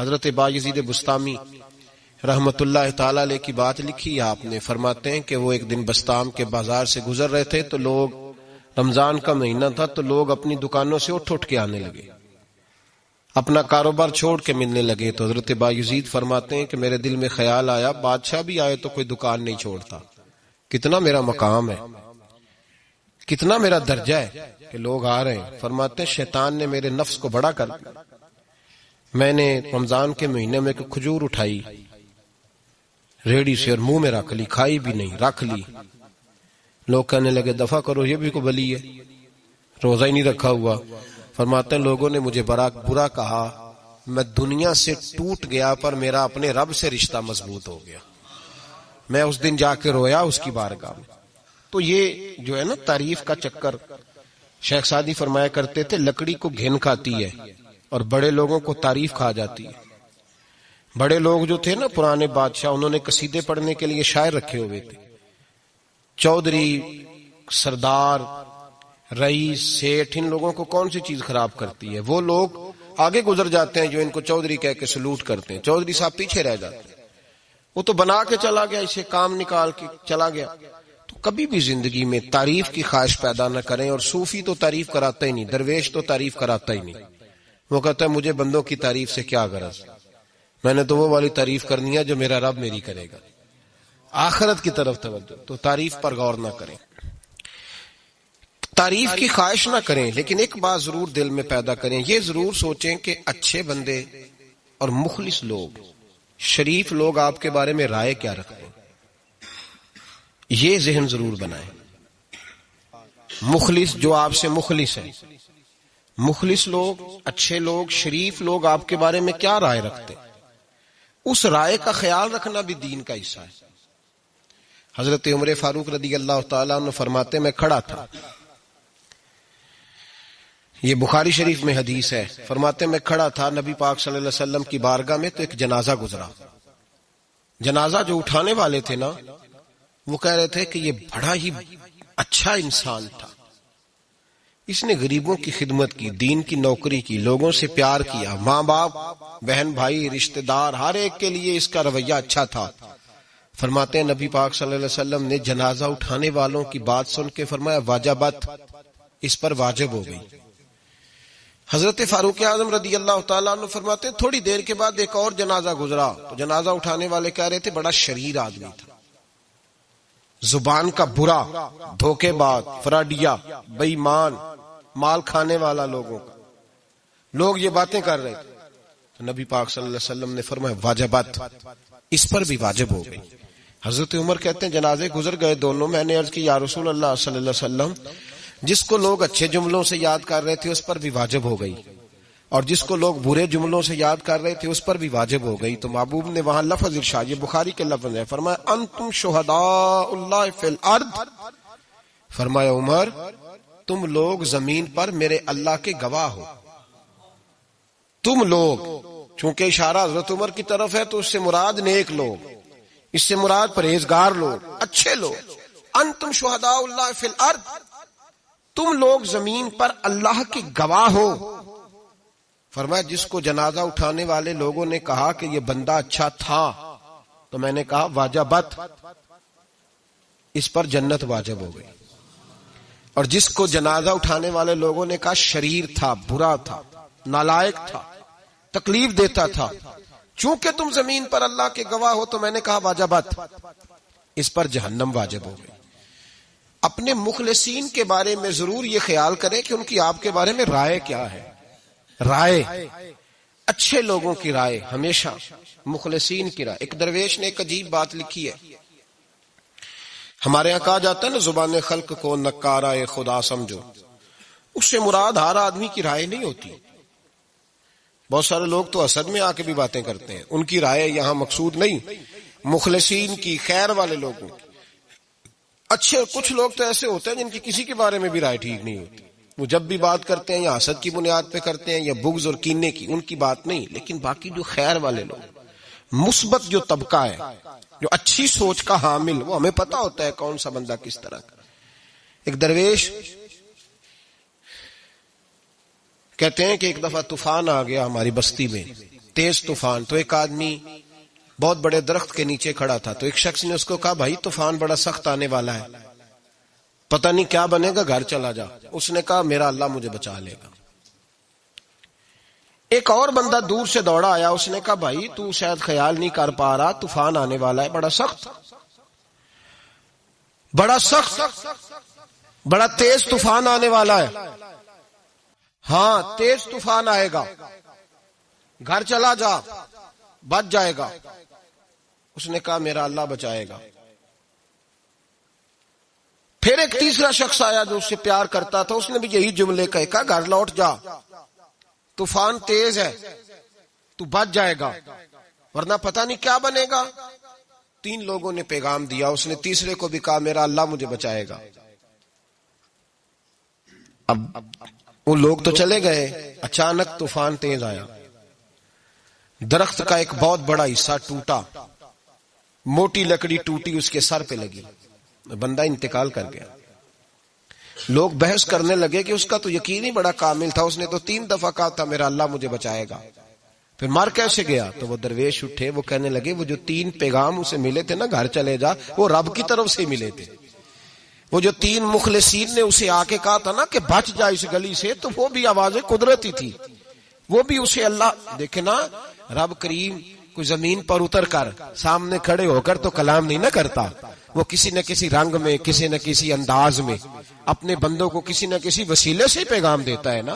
حضرت بایزید بسطامی رحمت اللہ تعالی علیہ کی بات لکھی آپ نے، فرماتے ہیں کہ وہ ایک دن بسطام کے بازار سے گزر رہے تھے تو لوگ، رمضان کا مہینہ تھا تو لوگ اپنی دکانوں سے اٹھ کے آنے لگے، اپنا کاروبار چھوڑ کے ملنے لگے. تو حضرت بایزید فرماتے ہیں کہ میرے دل میں خیال آیا بادشاہ بھی آئے تو کوئی دکان نہیں چھوڑتا، کتنا میرا مقام ہے، کتنا میرا درجہ ہے کہ لوگ آ رہے ہیں. فرماتے ہیں شیطان نے میرے نفس کو بڑا کر دیا، میں نے رمضان کے مہینے میں ایک کھجور اٹھائی ریڑھی سے اور منہ میں رکھ لی، کھائی بھی نہیں، رکھ لی. لوگ کہنے لگے دفع کرو، یہ بھی کو بلی ہے، روزہ ہی نہیں رکھا ہوا. فرماتے ہیں لوگوں نے مجھے برا کہا، میں دنیا سے ٹوٹ گیا پر میرا اپنے رب سے رشتہ مضبوط ہو گیا. میں اس دن جا کے رویا اس کی بارگاہ میں. تو یہ جو ہے نا تعریف کا چکر، شیخ سعدی فرمایا کرتے تھے لکڑی کو گھن کھاتی ہے اور بڑے لوگوں کو تعریف کھا جاتی ہے. بڑے لوگ جو تھے نا پرانے بادشاہ، انہوں نے قصیدے پڑھنے کے لیے شاعر رکھے ہوئے تھے. چودھری، سردار، رئیس، سیٹھ، ان لوگوں کو کون سی چیز خراب کرتی ہے؟ وہ لوگ آگے گزر جاتے ہیں جو ان کو چودھری کہہ کے سلوٹ کرتے ہیں، چودھری صاحب پیچھے رہ جاتے ہیں. وہ تو بنا کے چلا گیا، اسے کام نکال کے چلا گیا. تو کبھی بھی زندگی میں تعریف کی خواہش پیدا نہ کریں. اور صوفی تو تعریف کراتا ہی نہیں، درویش تو تعریف کراتا ہی نہیں. وہ کہتا ہے مجھے بندوں کی تعریف سے کیا غرض، میں نے تو وہ والی تعریف کرنی ہے جو میرا رب میری کرے گا. آخرت کی طرف توجہ. تو تعریف پر غور نہ کریں، تعریف کی خواہش نہ کریں، لیکن ایک بات ضرور دل میں پیدا کریں، یہ ضرور سوچیں کہ اچھے بندے اور مخلص لوگ، شریف لوگ آپ کے بارے میں رائے کیا رکھتے ہیں. یہ ذہن ضرور بنائیں. مخلص جو آپ سے مخلص ہے، مخلص لوگ، اچھے لوگ، شریف لوگ آپ کے بارے میں کیا رائے رکھتے ہیں، اس رائے کا خیال رکھنا بھی دین کا حصہ ہے. حضرت عمر فاروق رضی اللہ تعالیٰ عنہ فرماتے میں کھڑا تھا، یہ بخاری شریف میں حدیث ہے، فرماتے میں کھڑا تھا نبی پاک صلی اللہ علیہ وسلم کی بارگاہ میں تو ایک جنازہ گزرا. جنازہ جو اٹھانے والے تھے نا وہ کہہ رہے تھے کہ یہ بڑا ہی اچھا انسان تھا، اس نے غریبوں کی خدمت کی، دین کی نوکری کی، لوگوں سے پیار کیا، ماں باپ، بہن بھائی، رشتہ دار، ہر ایک کے لیے اس کا رویہ اچھا تھا. فرماتے ہیں نبی پاک صلی اللہ علیہ وسلم نے جنازہ اٹھانے والوں کی بات سن کے فرمایا واجبت، اس پر واجب ہو گئی. حضرت فاروق اعظم رضی اللہ تعالیٰ عنہ فرماتے ہیں تھوڑی دیر کے بعد ایک اور جنازہ گزرا تو جنازہ اٹھانے والے کہہ رہے تھے بڑا شریر آدمی تھا، زبان کا برا، دھوکے باز، فراڈیا، بے ایمان، مال کھانے والا لوگوں کا. لوگ یہ باتیں کر رہے تھے تو نبی پاک صلی اللہ علیہ وسلم نے فرمایا واجبت، اس پر بھی واجب ہو گئی. حضرت عمر کہتے ہیں جنازے گزر گئے دونوں، میں نے عرض کی یا رسول اللہ صلی اللہ علیہ وسلم جس کو لوگ اچھے جملوں سے یاد کر رہے تھے اس پر بھی واجب ہو گئی، اور جس کو لوگ برے جملوں سے یاد کر رہے تھے اس پر بھی واجب ہو گئی. تو محبوب نے وہاں لفظ ارشاد، یہ بخاری کے لفظ ہے، فرمایا انتم شہداء اللہ فی الارض، فرمایا عمر تم لوگ زمین پر میرے اللہ کے گواہ ہو. تم لوگ، چونکہ اشارہ حضرت عمر کی طرف ہے تو اس سے مراد نیک لوگ، اس سے مراد پرہیزگار لوگ، اچھے لوگ. انتم شہداء اللہ فی الارض، تم لوگ زمین پر اللہ کے گواہ ہو. فرمایا جس کو جنازہ اٹھانے والے لوگوں نے کہا کہ یہ بندہ اچھا تھا تو میں نے کہا واجبت، اس پر جنت واجب ہو گئی. اور جس کو جنازہ اٹھانے والے لوگوں نے کہا شریر تھا، برا تھا، نالائق تھا، تکلیف دیتا تھا، چونکہ تم زمین پر اللہ کے گواہ ہو تو میں نے کہا واجبت، اس پر جہنم واجب ہو گئی. اپنے مخلصین کے بارے میں ضرور یہ خیال کریں کہ ان کی آپ کے بارے میں رائے کیا ہے. رائے، اچھے لوگوں کی رائے، ہمیشہ مخلصین کی رائے. ایک درویش نے ایک عجیب بات لکھی ہے، ہمارے یہاں کہا جاتا ہے نا زبان خلق کو نکارہ خدا سمجھو، اس سے مراد ہر آدمی کی رائے نہیں ہوتی. بہت سارے لوگ تو حسد میں آ کے بھی باتیں کرتے ہیں، ان کی رائے یہاں مقصود نہیں، مخلصین کی، خیر والے لوگوں کی. اچھے کچھ لوگ تو ایسے ہوتے ہیں جن کی کسی کے بارے میں بھی رائے ٹھیک نہیں ہوتی، وہ جب بھی بات کرتے ہیں یا حسد کی بنیاد پہ کرتے ہیں یا بغض اور کینے کی، ان کی بات نہیں. لیکن باقی جو خیر والے لوگ، مثبت جو طبقہ ہے، جو اچھی سوچ کا حامل، وہ ہمیں پتا ہوتا ہے کون سا بندہ کس طرح کا. ایک درویش کہتے ہیں کہ ایک دفعہ طوفان آ گیا ہماری بستی میں، تیز طوفان. تو ایک آدمی بہت بڑے درخت کے نیچے کھڑا تھا, تو ایک شخص نے اس کو کہا بھائی طوفان بڑا سخت آنے والا ہے, پتہ نہیں کیا بنے گا, گھر چلا جا. اس نے کہا میرا اللہ مجھے بچا لے گا. ایک اور بندہ دور سے دوڑا آیا, اس نے کہا بھائی تو شاید خیال نہیں کر پا رہا, طوفان آنے والا ہے بڑا سخت, بڑا تیز طوفان آنے والا ہے. ہاں تیز طوفان آئے گا, گھر چلا جا, بچ جائے گا. اس نے کہا میرا اللہ بچائے گا. پھر ایک تیسرا شخص آیا جو اس سے پیار کرتا تھا, اس نے بھی یہی جملے کہے, کہا گھر لوٹ جا, طوفان تیز ہے, تو بچ جائے گا ورنہ پتہ نہیں کیا بنے گا. 3 لوگوں نے پیغام دیا, اس نے تیسرے کو بھی کہا میرا اللہ مجھے بچائے گا. اب وہ لوگ تو چلے گئے, اچانک طوفان تیز آیا, درخت کا ایک بہت بڑا حصہ ٹوٹا, موٹی لکڑی ٹوٹی, اس کے سر پہ لگی, بندہ انتقال کر گیا. لوگ بحث کرنے لگے کہ اس کا تو یقین ہی بڑا کامل تھا, اس نے تو 3 دفعہ کہا تھا میرا اللہ مجھے بچائے گا, پھر مر کیسے گیا؟ تو وہ درویش اٹھے, وہ کہنے لگے وہ جو 3 پیغام اسے ملے تھے نا گھر چلے جا, وہ رب کی طرف سے ملے تھے. وہ جو 3 مخلصین نے اسے آ کے کہا تھا نا کہ بچ جا اس گلی سے, تو وہ بھی آوازیں قدرتی تھی, وہ بھی اسے اللہ. دیکھے نا رب کریم کوئی زمین پر اتر کر سامنے کھڑے ہو کر تو کلام نہیں نہ کرتا, وہ کسی نہ کسی رنگ میں, کسی نہ کسی انداز میں اپنے بندوں کو کسی نہ کسی وسیلے سے پیغام دیتا ہے نا.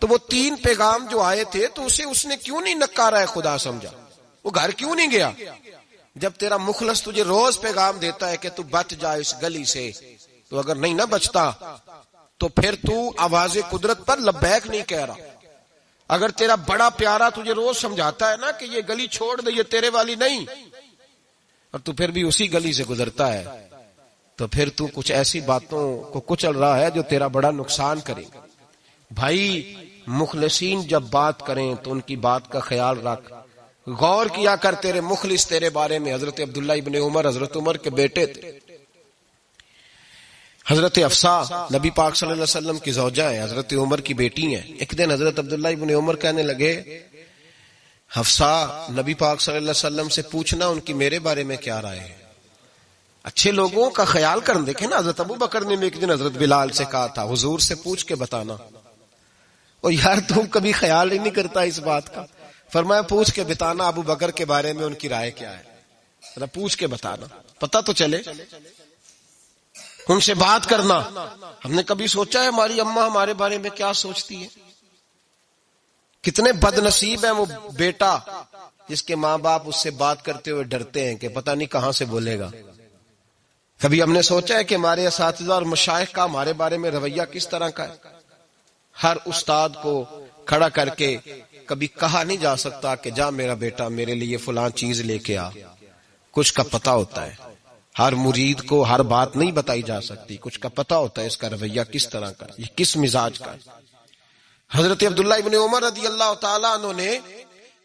تو وہ 3 پیغام جو آئے تھے تو اسے اس نے کیوں نہیں نکارا ہے خدا سمجھا, وہ گھر کیوں نہیں گیا؟ جب تیرا مخلص تجھے روز پیغام دیتا ہے کہ تو بچ جا اس گلی سے, تو اگر نہیں نہ بچتا تو پھر تو آواز قدرت پر لبیک نہیں کہہ رہا. اگر تیرا بڑا پیارا تجھے روز سمجھاتا ہے نا کہ یہ گلی چھوڑ دے, یہ تیرے والی نہیں, اور تو پھر بھی اسی گلی سے گزرتا ہے, تو پھر تو کچھ ایسی باتوں کو کچل رہا ہے جو تیرا بڑا نقصان کرے. بھائی مخلصین جب بات کریں تو ان کی بات کا خیال رکھ, غور کیا کر. تیرے مخلص تیرے بارے میں حضرت عبداللہ ابن عمر, حضرت عمر کے بیٹے تھے. حضرت حفصہ نبی پاک صلی اللہ علیہ وسلم کی زوجہ ہیں, حضرت عمر کی بیٹی ہیں. ایک دن حضرت عبداللہ ابن عمر کہنے لگے حفصہ نبی پاک صلی اللہ علیہ وسلم سے پوچھنا ان کی میرے بارے میں کیا رائے ہے. اچھے لوگوں کا خیال کر. دیکھیں نا حضرت ابو بکر نے ایک دن حضرت بلال سے کہا تھا حضور سے پوچھ کے بتانا. اور یار تم کبھی خیال ہی نہیں کرتا اس بات کا. فرمایا پوچھ کے بتانا ابو بکر کے بارے میں ان کی رائے کیا ہے, پوچھ کے بتانا, پتہ تو چلے. ان سے بات کرنا. ہم نے کبھی سوچا ہے ہماری اماں ہمارے بارے میں کیا سوچتی ہے؟ کتنے بد نصیب ہیں وہ بیٹا جس کے ماں باپ اس سے بات کرتے ہوئے ڈرتے ہیں کہ پتہ نہیں کہاں سے بولے گا. کبھی ہم نے سوچا ہے کہ ہمارے اساتذہ اور مشائخ کا ہمارے بارے میں رویہ کس طرح کا ہے؟ ہر استاد کو کھڑا کر کے کبھی کہا نہیں جا سکتا کہ جا میرا بیٹا میرے لیے فلاں چیز لے کے آ. کچھ کا پتہ ہوتا ہے. ہر مرید کو ہر بات نہیں بتائی جا سکتی, کچھ کا پتہ ہوتا ہے اس کا رویہ کس طرح کا, یہ کس مزاج کا. حضرت عبداللہ ابن عمر رضی اللہ تعالیٰ عنہ نے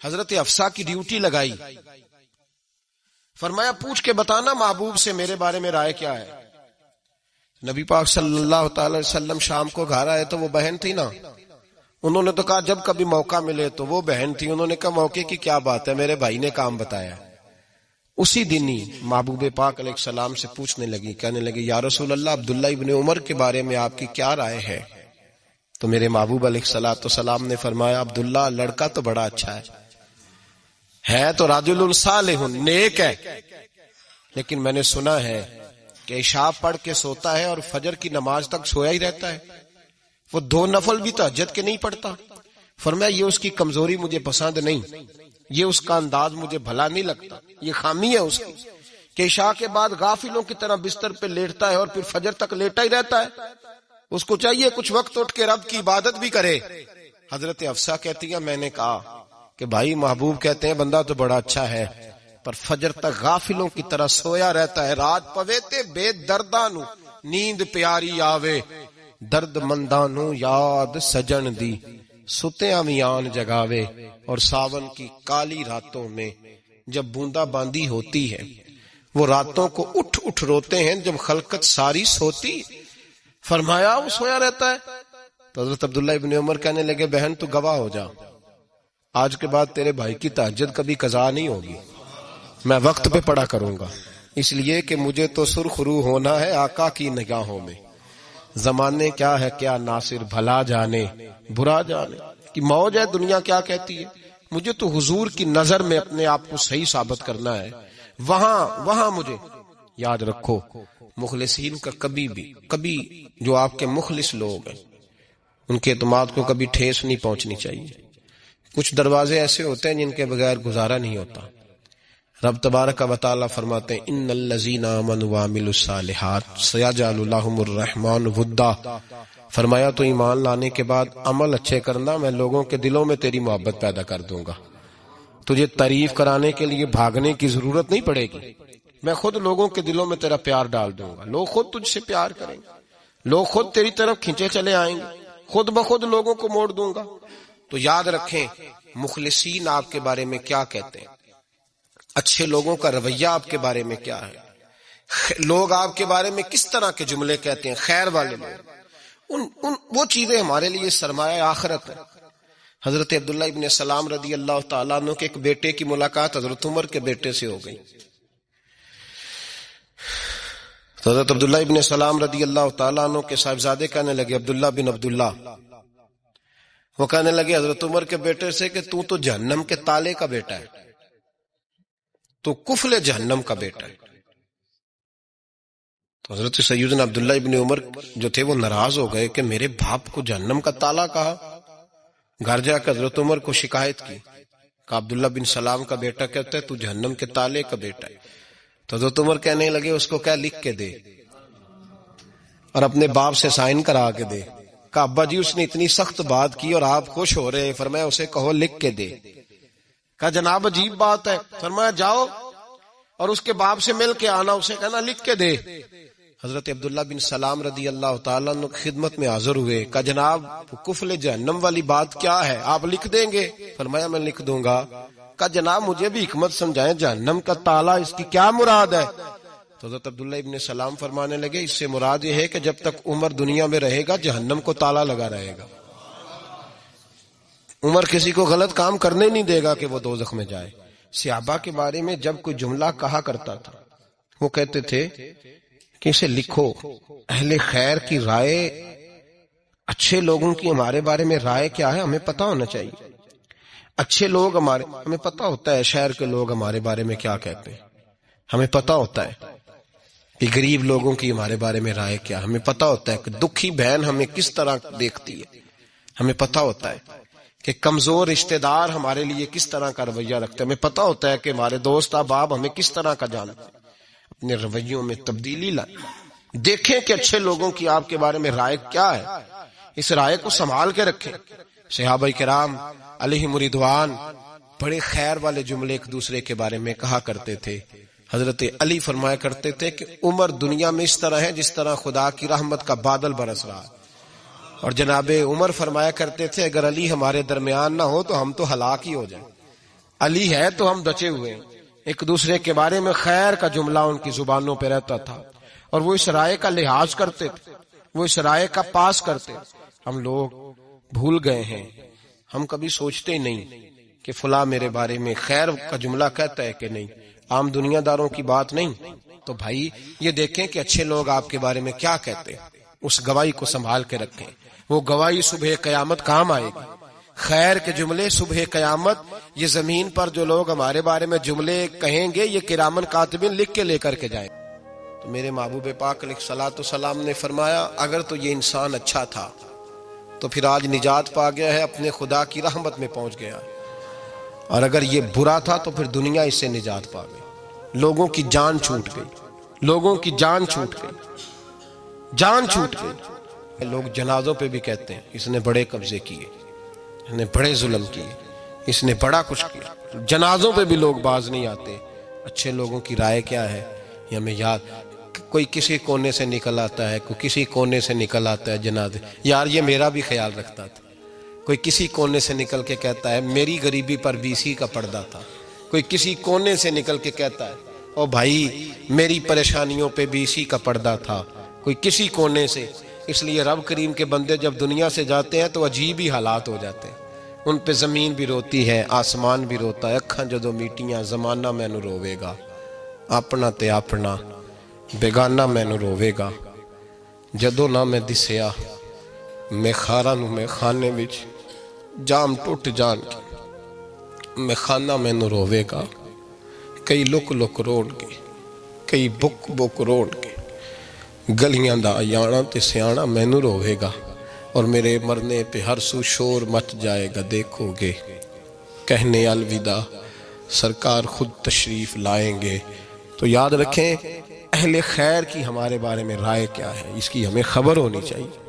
حضرت حفصہ کی ڈیوٹی لگائی. فرمایا پوچھ کے بتانا محبوب سے میرے بارے میں رائے کیا ہے. نبی پاک صلی اللہ تعالی وسلم شام کو گھر آئے تو وہ بہن تھی نا, انہوں نے تو کہا جب کبھی موقع ملے تو وہ بہن تھی. انہوں نے کہا موقع کی کیا بات ہے, میرے بھائی نے کام بتایا. اسی دن ہی محبوب پاک علیہ السلام سے پوچھنے لگی, کہنے لگی یا رسول اللہ عبداللہ ابن عمر کے بارے میں آپ کی کیا رائے ہے؟ تو میرے محبوب علیہ السلام نے فرمایا عبداللہ لڑکا تو بڑا اچھا ہے تو رجل صالح نیک ہے, لیکن میں نے سنا ہے کہ عشاء پڑھ کے سوتا ہے اور فجر کی نماز تک سویا ہی رہتا ہے, وہ 2 نفل بھی تہجد کے نہیں پڑھتا. فرمایا یہ اس کی کمزوری مجھے پسند نہیں, یہ اس کا انداز مجھے بھلا نہیں لگتا, یہ خامی ہے اس کی کہ عشاء کے بعد غافلوں کی طرح بستر پہ لیٹتا ہے اور پھر فجر تک لیٹا ہی رہتا ہے. اس کو چاہیے کچھ وقت اٹھ کے رب کی عبادت بھی کرے. حضرت حفصہ کہتی ہے میں نے کہا کہ بھائی محبوب کہتے ہیں بندہ تو بڑا اچھا ہے پر فجر تک غافلوں کی طرح سویا رہتا ہے. رات پوے تے بے دردانو نیند پیاری آوے, درد مندانو یاد سجن دی ستیاں میان جگاوے. اور ساون کی کالی راتوں میں جب بوندا باندی ہوتی ہے وہ راتوں کو اٹھ اٹھ روتے ہیں جب خلقت ساری سوتی. فرمایا وہ سویا رہتا ہے. تو حضرت عبداللہ ابن عمر کہنے لگے بہن تو گواہ ہو جا, آج کے بعد تیرے بھائی کی تہجد کبھی قضا نہیں ہوگی، میں وقت پہ پڑھا کروں گا، اس لیے کہ مجھے تو سرخ رو ہونا ہے آقا کی نگاہوں میں۔ زمانے کیا ہے کیا ناصر، بھلا جانے برا جانے کہ موج ہے دنیا کیا کہتی ہے، مجھے تو حضور کی نظر میں اپنے آپ کو صحیح ثابت کرنا ہے۔ وہاں مجھے یاد رکھو، مخلصین کا کبھی جو آپ کے مخلص لوگ ہیں ان کے اعتماد کو کبھی ٹھیس نہیں پہنچنی چاہیے۔ کچھ دروازے ایسے ہوتے ہیں جن کے بغیر گزارا نہیں ہوتا۔ رب تبارک و تعالی فرماتے ہیں ان الذین آمنوا وعملوا الصالحات سیجعل لهم الرحمن ودا، فرمایا تو ایمان لانے کے بعد عمل اچھے کرنا، میں لوگوں کے دلوں میں تیری محبت پیدا کر دوں گا۔ تجھے تعریف کرانے کے لیے بھاگنے کی ضرورت نہیں پڑے گی، میں خود لوگوں کے دلوں میں تیرا پیار ڈال دوں گا، لوگ خود تجھ سے پیار کریں گے، لوگ خود تیری طرف کھینچے چلے آئیں گے، خود بخود لوگوں کو موڑ دوں گا۔ تو یاد رکھیں مخلصین آپ کے بارے میں کیا کہتے ہیں، اچھے لوگوں کا رویہ آپ کے بارے میں کیا ہے، لوگ آپ کے بارے میں کس طرح کے جملے کہتے ہیں، خیر والے لوگ، وہ چیزیں ہمارے لیے سرمایہ آخرت ہے۔ حضرت عبداللہ ابن سلام رضی اللہ تعالیٰ عنہ کے ایک بیٹے کی ملاقات حضرت عمر کے بیٹے سے ہو گئی۔ حضرت عبداللہ ابن سلام رضی اللہ تعالیٰ عنہ کے صاحبزادے کہنے لگے عبداللہ بن عبداللہ، وہ کہنے لگے حضرت عمر کے بیٹے سے کہ تو جہنم کے تالے کا بیٹا ہے، تو کفل جہنم کا بیٹا ہے۔ تو حضرت سیدنا عبداللہ ابن عمر جو تھے وہ ناراض ہو گئے کہ میرے باپ کو جہنم کا تالا کہا۔ گھر جا کے حضرت عمر کو شکایت کی، کہ عبداللہ بن سلام کا بیٹا کہتا ہے تو جہنم کے تالے کا بیٹا ہے۔ تو حضرت عمر کہنے لگے اس کو کیا لکھ کے دے اور اپنے باپ سے سائن کرا کے دے۔ کہ ابا جی اس نے اتنی سخت بات کی اور آپ خوش ہو رہے ہیں، فرمایا اسے کہو لکھ کے دے۔ کہا جناب عجیب بات ہے، فرمایا جاؤ اور اس کے باپ سے مل کے آنا، اسے کہنا لکھ کے دے۔ حضرت عبداللہ بن سلام رضی اللہ تعالیٰ عنہ خدمت میں حاضر ہوئے، کہا جناب کفل جہنم والی بات کیا ہے، آپ لکھ دیں گے؟ فرمایا میں لکھ دوں گا۔ کہا جناب مجھے بھی حکمت سمجھائیں، جہنم کا تالا اس کی کیا مراد ہے؟ تو حضرت عبداللہ ابن سلام فرمانے لگے اس سے مراد یہ ہے کہ جب تک عمر دنیا میں رہے گا جہنم کو تالا لگا رہے گا، عمر کسی کو غلط کام کرنے نہیں دے گا کہ وہ دوزخ میں جائے۔ صحابہ کے بارے میں جب کوئی جملہ کہا کرتا تھا وہ کہتے تھے کہ اسے لکھو، اہل خیر کی رائے، اچھے لوگوں کی ہمارے بارے میں رائے کیا ہے ہمیں پتہ ہونا چاہیے۔ اچھے لوگ ہمیں پتہ ہوتا ہے شہر کے لوگ ہمارے بارے میں کیا کہتے ہیں، ہمیں پتہ ہوتا ہے کہ غریب لوگوں کی ہمارے بارے میں رائے کیا، ہمیں پتہ ہوتا ہے کہ دکھی بہن ہمیں کس طرح دیکھتی ہے، ہمیں پتہ ہوتا ہے کہ کمزور رشتہ دار ہمارے لیے کس طرح کا رویہ رکھتے ہیں، ہمیں پتہ ہوتا ہے کہ ہمارے دوست احباب ہمیں کس طرح کا جانتے ہیں۔ اپنے رویوں میں تبدیلی لائیں، دیکھیں کہ اچھے لوگوں کی آپ کے بارے میں رائے کیا ہے، اس رائے کو سنبھال کے رکھیں۔ صحابہ کرام علیہم رضوان بڑے خیر والے جملے ایک دوسرے کے بارے میں کہا کرتے تھے۔ حضرت علی فرمایا کرتے تھے کہ عمر دنیا میں اس طرح ہے جس طرح خدا کی رحمت کا بادل برس رہا ہے، اور جناب عمر فرمایا کرتے تھے اگر علی ہمارے درمیان نہ ہو تو ہم تو ہلاک ہی ہو جائیں، علی ہے تو ہم بچے ہوئے ہیں۔ ایک دوسرے کے بارے میں خیر کا جملہ ان کی زبانوں پہ رہتا تھا، اور وہ اس رائے کا لحاظ کرتے تھے، وہ اس رائے کا پاس کرتے۔ ہم لوگ بھول گئے ہیں، ہم کبھی سوچتے ہی نہیں کہ فلاں میرے بارے میں خیر کا جملہ کہتا ہے کہ نہیں، عام دنیا داروں کی بات نہیں۔ تو بھائی یہ دیکھیں کہ اچھے لوگ آپ کے بارے میں کیا کہتے ہیں، اس گواہی کو سنبھال کے رکھیں، وہ گواہی صبح قیامت کام آئے گی۔ خیر کے جملے صبح قیامت، یہ زمین پر جو لوگ ہمارے بارے میں جملے کہیں گے یہ کرامن کاتبین لکھ کے لے کر کے جائیں۔ تو میرے محبوب پاک علیہ الصلوۃ والسلام نے فرمایا اگر تو یہ انسان اچھا تھا تو پھر آج نجات پا گیا ہے، اپنے خدا کی رحمت میں پہنچ گیا، اور اگر یہ برا تھا تو پھر دنیا اس سے نجات پا گئی۔ لوگوں کی جان چھوٹ گئی، لوگوں کی جان چھوٹ گئی، جان چھوٹ گئی۔ لوگ جنازوں پہ بھی کہتے ہیں اس نے بڑے قبضے کیے، اس نے بڑے ظلم کیے، اس نے بڑا کچھ کیا۔ جنازوں پہ بھی لوگ باز نہیں آتے۔ اچھے لوگوں کی رائے کیا ہے یہ ہمیں یاد، کوئی کسی کونے سے نکل آتا ہے، کوئی کسی کونے سے نکل آتا ہے جنازے، یار یہ میرا بھی خیال رکھتا تھا۔ کوئی کسی کونے سے نکل کے کہتا ہے میری غریبی پر BC کا پردہ تھا، کوئی کسی کونے سے نکل کے کہتا ہے او بھائی میری پریشانیوں پہ BC کا پردہ تھا، کوئی کسی کونے سے۔ اس لیے رب کریم کے بندے جب دنیا سے جاتے ہیں تو عجیب ہی حالات ہو جاتے ہیں۔ ان پہ زمین بھی روتی ہے، آسمان بھی روتا ہے، اکھاں جدو میٹیاں زمانہ مینوں روے گا، اپنا تے اپنا بیگانہ مینوں روے گا، جدو نہ میں دسیا میں خاراں نوں میں خانے وچ جام ٹوٹ جان کے میں خانہ مینوں روے گا، کئی لک لک روڑ کے، کئی بک بک روڑ کے، گلیاں دا یانا تے سیانا مینوں روے گا، اور میرے مرنے پہ ہر سو شور مچ جائے گا، دیکھو گے کہنے الوداع سرکار خود تشریف لائیں گے۔ تو یاد رکھیں اہل خیر کی ہمارے بارے میں رائے کیا ہے، اس کی ہمیں خبر ہونی چاہیے۔